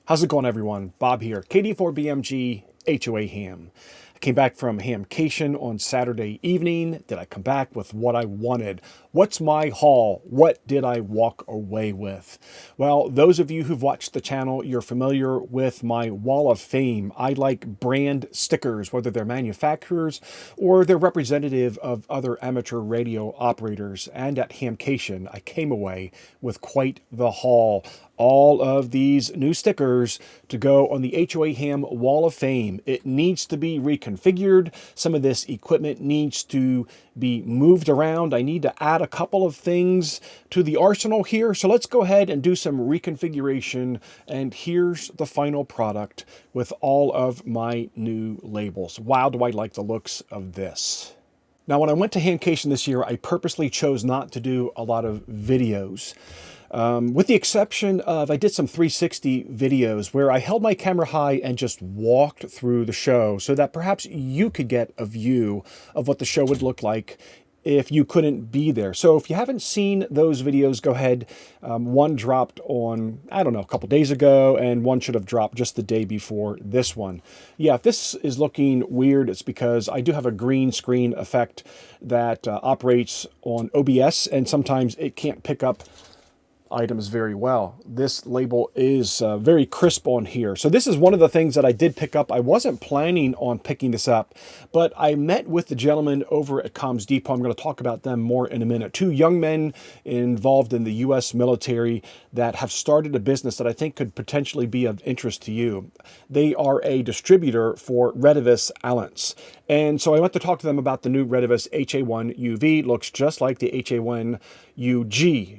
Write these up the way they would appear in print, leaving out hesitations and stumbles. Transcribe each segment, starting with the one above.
How's it going, everyone? Bob here, KD4BMG, HOA Ham. I came back from Hamcation on Saturday evening. Did I come back with what I wanted? What's my haul? What did I walk away with? Well, those of you who've watched the channel, you're familiar with my wall of fame. I like brand stickers, whether they're manufacturers or they're representative of other amateur radio operators. And at Hamcation, I came away with quite the haul. All of these new stickers to go on the HOA Ham Wall of Fame. It needs to be reconfigured. Some of this equipment needs to be moved around. I need to add a couple of things to the arsenal here. So let's go ahead and do some reconfiguration. And here's the final product with all of my new labels. Wow, do I like the looks of this. Now, when I went to Hamcation this year, I purposely chose not to do a lot of videos. With the exception of, I did some 360 videos where I held my camera high and just walked through the show so that perhaps you could get a view of what the show would look like if you couldn't be there. So if you haven't seen those videos, go ahead. One dropped on, I don't know, a couple days ago, and one should have dropped just the day before this one. Yeah, if this is looking weird, it's because I do have a green screen effect that operates on OBS, and sometimes it can't pick up items very well. This label is very crisp on here. So this is one of the things that I did pick up. I wasn't planning on picking this up, but I met with the gentleman over at Comms Depot. I'm going to talk about them more in a minute. Two young men involved in the U.S. military that have started a business that I think could potentially be of interest to you. They are a distributor for Retevis Allents. And so I went to talk to them about the new Retevis HA1UV. Looks just like the HA1UG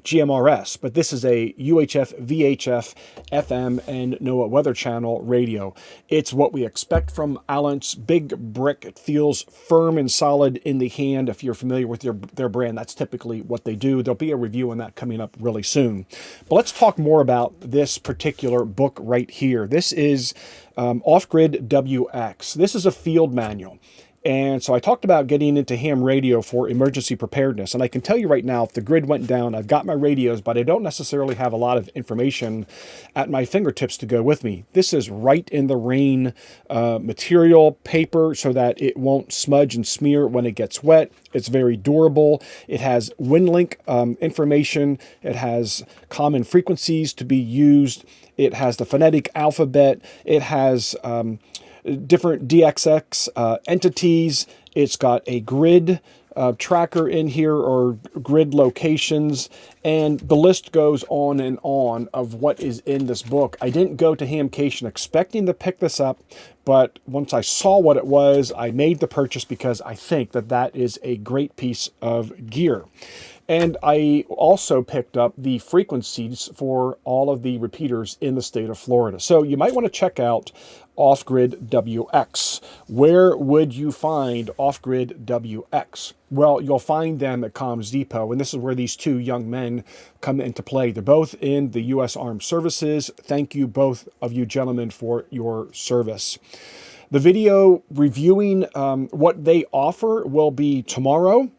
GMRS, but this is a UHF, VHF, FM, and NOAA Weather Channel radio. It's what we expect from Allents. Big brick. It feels firm and solid in the hand. If you're familiar with their brand, that's typically what they do. There'll be a review on that coming up really soon. But let's talk more about this particular book right here. This is Off-Grid WX. This is a field manual. And so I talked about getting into ham radio for emergency preparedness. And I can tell you right now, if the grid went down, I've got my radios, but I don't necessarily have a lot of information at my fingertips to go with me. This is right in the rain material, paper, so that it won't smudge and smear when it gets wet. It's very durable. It has WinLink information. It has common frequencies to be used. It has the phonetic alphabet. It has different DXX entities. It's got a grid tracker in here, or grid locations, and the list goes on and on of what is in this book. I didn't go to Hamcation expecting to pick this up, but once I saw what it was, I made the purchase because I think that that is a great piece of gear. And I also picked up the frequencies for all of the repeaters in the state of Florida. So you might want to check out Off-Grid WX. Where would you find Off-Grid WX? Well, you'll find them at Comms Depot, and this is where these two young men come into play. They're both in the U.S. Armed Services. Thank you, both of you gentlemen, for your service. The video reviewing what they offer will be tomorrow,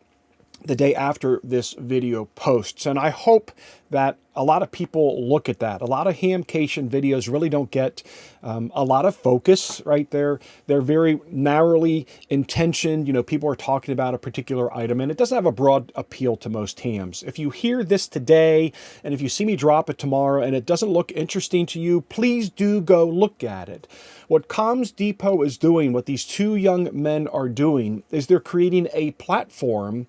the day after this video posts. And I hope that a lot of people look at that. A lot of Hamcation videos really don't get a lot of focus right there. They're very narrowly intentioned. You know, people are talking about a particular item, and it doesn't have a broad appeal to most hams. If you hear this today, and if you see me drop it tomorrow, and it doesn't look interesting to you, please do go look at it. What Comms Depot is doing, what these two young men are doing, is they're creating a platform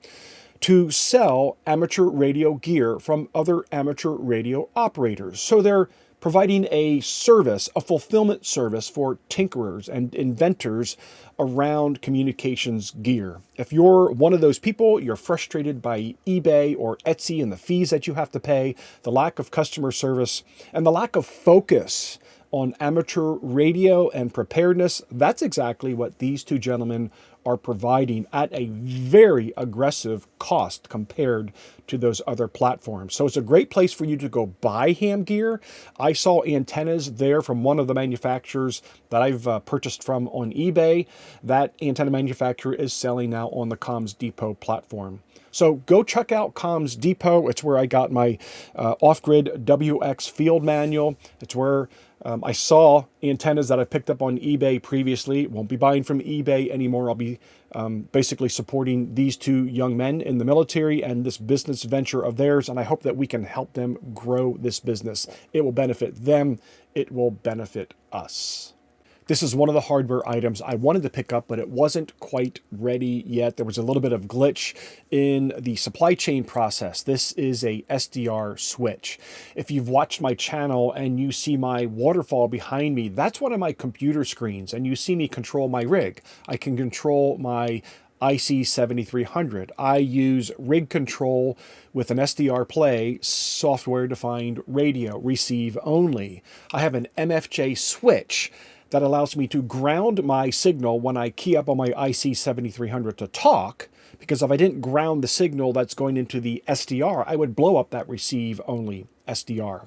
to sell amateur radio gear from other amateur radio operators. So they're providing a service, a fulfillment service for tinkerers and inventors around communications gear. If you're one of those people, you're frustrated by eBay or Etsy and the fees that you have to pay, the lack of customer service, and the lack of focus on amateur radio and preparedness, that's exactly what these two gentlemen are providing at a very aggressive cost compared to those other platforms. So it's a great place for you to go buy ham gear. I saw antennas there from one of the manufacturers that I've purchased from on eBay. That antenna manufacturer is selling now on the Comms Depot platform. So go check out Comms Depot. It's where I got my Off-Grid WX field manual. It's where I saw antennas that I picked up on eBay previously. Won't be buying from eBay anymore. I'll be basically supporting these two young men in the military and this business venture of theirs. And I hope that we can help them grow this business. It will benefit them. It will benefit us. This is one of the hardware items I wanted to pick up, but it wasn't quite ready yet. There was a little bit of glitch in the supply chain process. This is a SDR switch. If you've watched my channel and you see my waterfall behind me, that's one of my computer screens, and you see me control my rig. I can control my IC 7300. I use rig control with an SDR play, software-defined radio, receive only. I have an MFJ switch that allows me to ground my signal when I key up on my IC 7300 to talk, because if I didn't ground the signal that's going into the SDR, I would blow up that receive only SDR.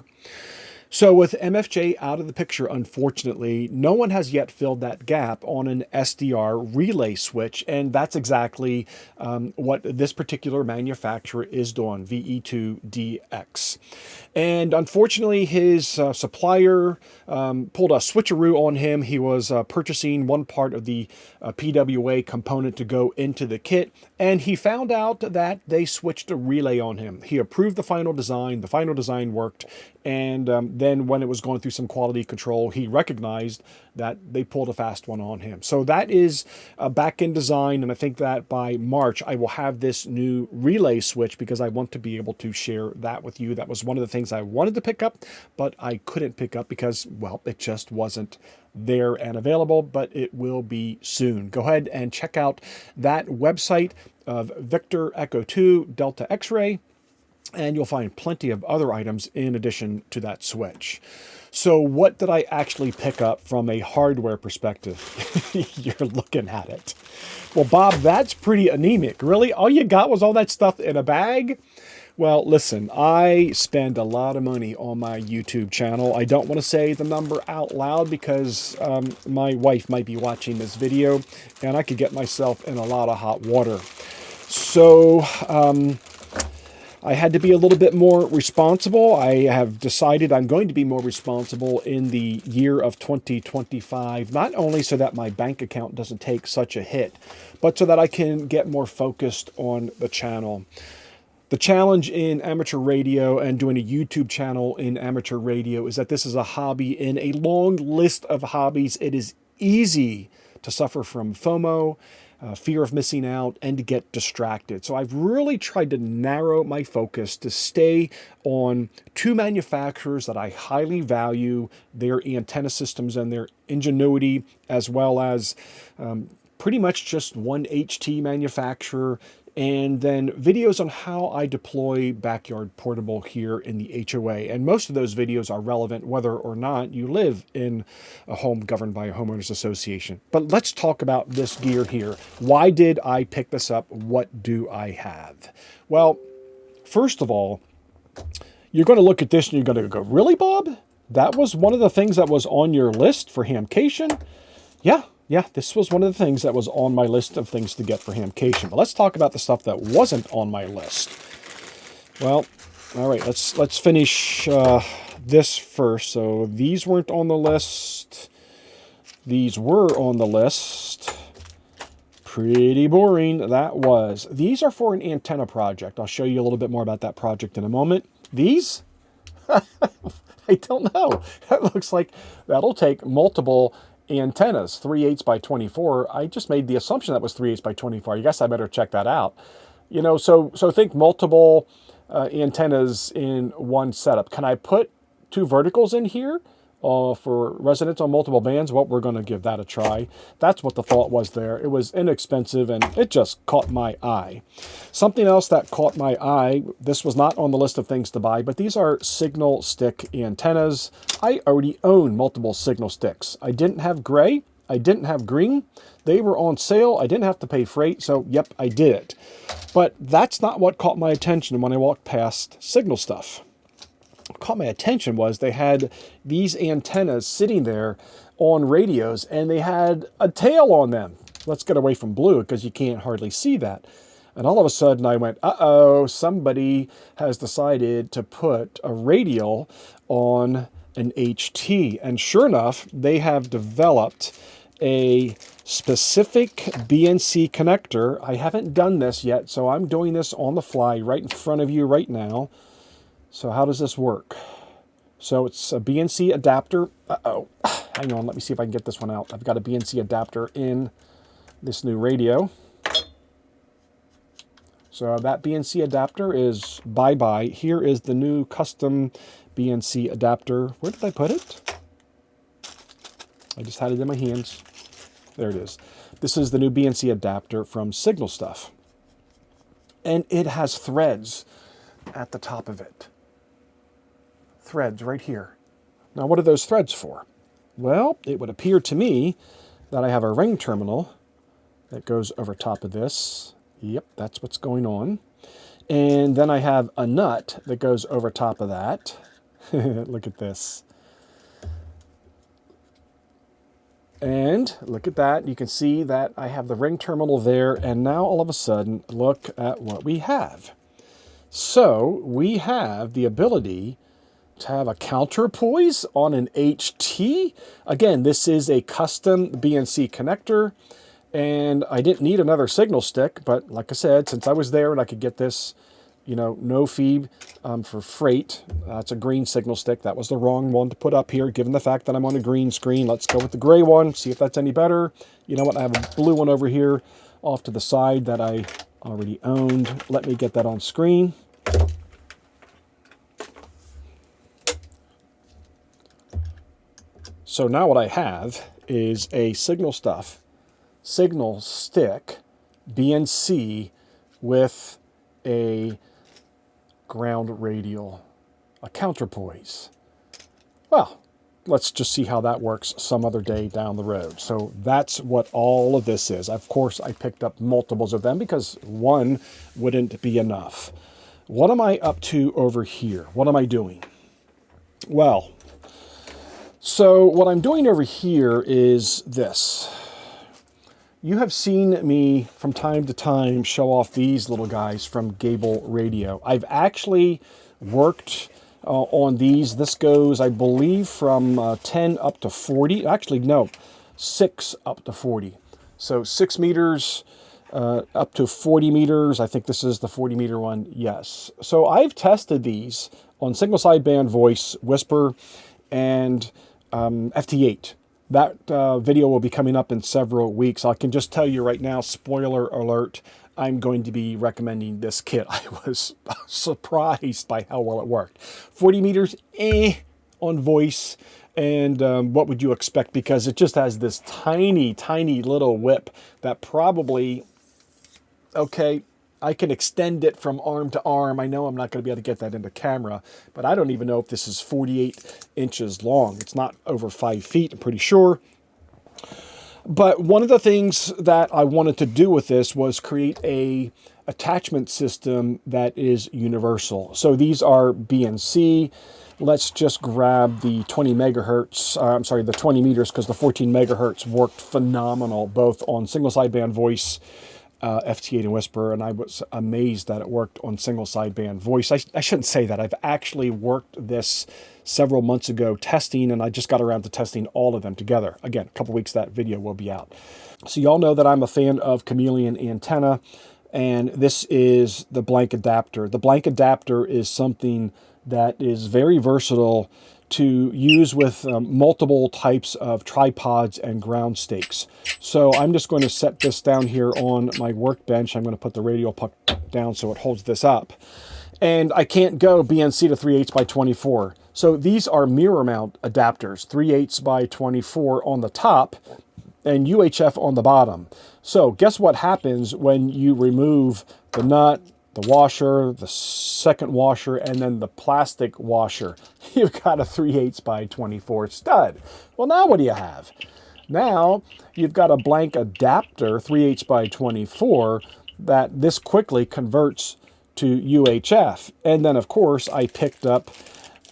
So with MFJ out of the picture, unfortunately, no one has yet filled that gap on an SDR relay switch, and that's exactly what this particular manufacturer is doing, VE2DX. And unfortunately, his supplier pulled a switcheroo on him. He was purchasing one part of the PWA component to go into the kit, and he found out that they switched a relay on him. He approved the final design worked, and then when it was going through some quality control, he recognized that they pulled a fast one on him. So that is back in design, and I think that by March I will have this new relay switch because I want to be able to share that with you. That was one of the things I wanted to pick up, but I couldn't pick up because, well, it just wasn't there and available, but it will be soon. Go ahead and check out that website of Victor Echo 2 Delta X-Ray, and you'll find plenty of other items in addition to that switch. So what did I actually pick up from a hardware perspective? You're looking at it. Well, Bob, that's pretty anemic. Really? All you got was all that stuff in a bag? Well, listen, I spend a lot of money on my YouTube channel. I don't want to say the number out loud because my wife might be watching this video and I could get myself in a lot of hot water. So I had to be a little bit more responsible. I have decided I'm going to be more responsible in the year of 2025, not only so that my bank account doesn't take such a hit, but so that I can get more focused on the channel. The challenge in amateur radio and doing a YouTube channel in amateur radio is that this is a hobby in a long list of hobbies. It is easy to suffer from FOMO, fear of missing out, and to get distracted. So I've really tried to narrow my focus to stay on two manufacturers that I highly value, their antenna systems and their ingenuity, as well as pretty much just one HT manufacturer, and then videos on how I deploy backyard portable here in the HOA. And most of those videos are relevant whether or not you live in a home governed by a homeowners association. But let's talk about this gear here. Why did I pick this up? What do I have? Well, first of all, you're going to look at this and you're going to go, really, Bob? That was one of the things that was on your list for Hamcation? Yeah, this was one of the things that was on my list of things to get for Hamcation. But let's talk about the stuff that wasn't on my list. Well, all right, let's finish this first. So these weren't on the list. These were on the list. Pretty boring, that was. These are for an antenna project. I'll show you a little bit more about that project in a moment. These? I don't know. That looks like that'll take multiple antennas, 3/8 by 24. I just made the assumption that was 3/8 by 24. I guess I better check that out. You know, so think multiple antennas in one setup. Can I put two verticals in here for residents on multiple bands? Well, we're going to give that a try. That's what the thought was there. It was inexpensive and it just caught my eye. Something else that caught my eye, this was not on the list of things to buy, but these are signal stick antennas. I already own multiple signal sticks. I didn't have gray. I didn't have green. They were on sale. I didn't have to pay freight. So, yep, I did it. But that's not what caught my attention when I walked past signal stuff. What caught my attention was they had these antennas sitting there on radios and they had a tail on them. Let's get away from blue because you can't hardly see that. And all of a sudden I went, uh-oh, somebody has decided to put a radial on an HT. And sure enough, they have developed a specific BNC connector. I haven't done this yet, so I'm doing this on the fly right in front of you right now. So how does this work? So it's a BNC adapter. Uh-oh, hang on, let me see if I can get this one out. I've got a BNC adapter in this new radio. So that BNC adapter is bye-bye. Here is the new custom BNC adapter. Where did I put it? I just had it in my hands. There it is. This is the new BNC adapter from Signal Stuff. And it has threads at the top of it. Threads right here. Now, what are those threads for? Well, it would appear to me that I have a ring terminal that goes over top of this. Yep, that's what's going on. And then I have a nut that goes over top of that. Look at this. And look at that. You can see that I have the ring terminal there. And now all of a sudden, look at what we have. So we have the ability to have a counterpoise on an HT. Again, this is a custom BNC connector. And I didn't need another signal stick, but like I said, since I was there and I could get this, you know, no fee for freight. It's a green signal stick. That was the wrong one to put up here, given the fact that I'm on a green screen. Let's go with the gray one, see if that's any better. You know what, I have a blue one over here off to the side that I already owned. Let me get that on screen. So now what I have is a signal stick BNC with a ground radial, a counterpoise. Well, let's just see how that works some other day down the road. So that's what all of this is. Of course, I picked up multiples of them because one wouldn't be enough. What am I up to over here? What am I doing? Well, so what I'm doing over here is this. You have seen me from time to time show off these little guys from Gable Radio. I've actually worked on these. This goes, I believe, from 10 up to 40. Actually, no, 6 up to 40. So 6 meters up to 40 meters. I think this is the 40 meter one. Yes. So I've tested these on single sideband voice, whisper, and FT8. That video will be coming up in several weeks. I can just tell you right now, spoiler alert, I'm going to be recommending this kit. I was surprised by how well it worked. 40 meters, on voice. And what would you expect? Because it just has this tiny, tiny little whip that probably, okay, I can extend it from arm to arm. I know I'm not going to be able to get that into camera, but I don't even know if this is 48 inches long. It's not over 5 feet, I'm pretty sure. But one of the things that I wanted to do with this was create a attachment system that is universal. So these are BNC. Let's just grab the 20 megahertz, the 20 meters, because the 14 megahertz worked phenomenal, both on single sideband voice, FT8 and whisper, and I was amazed that it worked on single sideband voice. I shouldn't say that. I've actually worked this several months ago testing, and I just got around to testing all of them together. Again, a couple weeks that video will be out. So y'all know that I'm a fan of Chameleon antenna, and this is the blank adapter. The blank adapter is something that is very versatile to use with multiple types of tripods and ground stakes. So I'm just going to set this down here on my workbench. I'm going to put the radial puck down so it holds this up. And I can't go BNC to 3/8 by 24. So these are mirror mount adapters, 3/8 by 24 on the top and UHF on the bottom. So guess what happens when you remove the nut, the washer, the second washer, and then the plastic washer? You've got a 3/8 by 24 stud. Well, now what do you have? Now you've got a blank adapter, 3/8 by 24, that this quickly converts to UHF. And then, of course, I picked up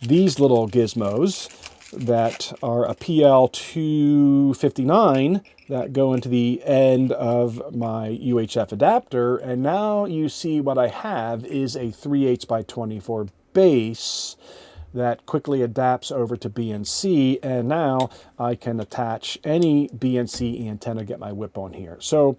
these little gizmos that are a PL259 that go into the end of my UHF adapter. And now you see what I have is a 3/8 by 24 base that quickly adapts over to BNC, and now I can attach any BNC antenna, get my whip on here. So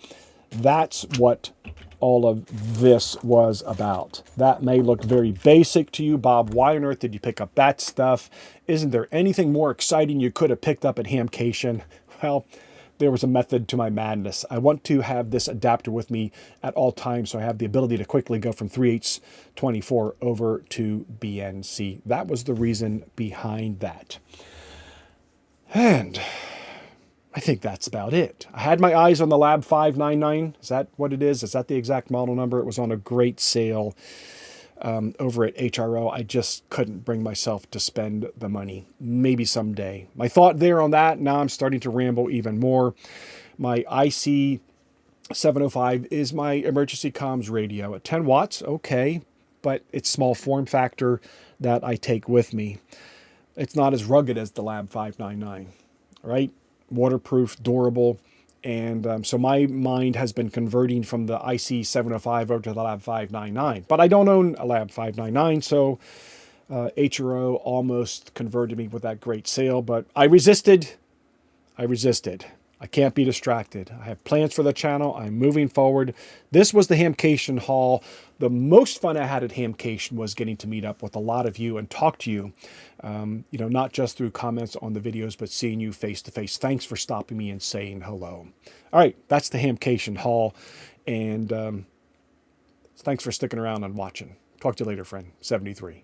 that's what all of this was about. That may look very basic to you. Bob, why on earth did you pick up that stuff? Isn't there anything more exciting you could have picked up at Hamcation? Well, there was a method to my madness. I want to have this adapter with me at all times so I have the ability to quickly go from 3/8 24 over to BNC. That was the reason behind that. And I think that's about it. I had my eyes on the Lab 599. Is that what it is? Is that the exact model number? It was on a great sale over at HRO. I just couldn't bring myself to spend the money. Maybe someday. My thought there on that, now I'm starting to ramble even more. My IC 705 is my emergency comms radio at 10 watts. Okay, but it's small form factor that I take with me. It's not as rugged as the Lab 599, right? Waterproof, durable. And so my mind has been converting from the IC 705 over to the Lab 599. But I don't own a Lab 599, so HRO almost converted me with that great sale. But I resisted. I can't be distracted. I have plans for the channel. I'm moving forward. This was the Hamcation haul. The most fun I had at Hamcation was getting to meet up with a lot of you and talk to you, not just through comments on the videos, but seeing you face to face. Thanks for stopping me and saying hello. All right, that's the Hamcation haul. And thanks for sticking around and watching. Talk to you later, friend. 73.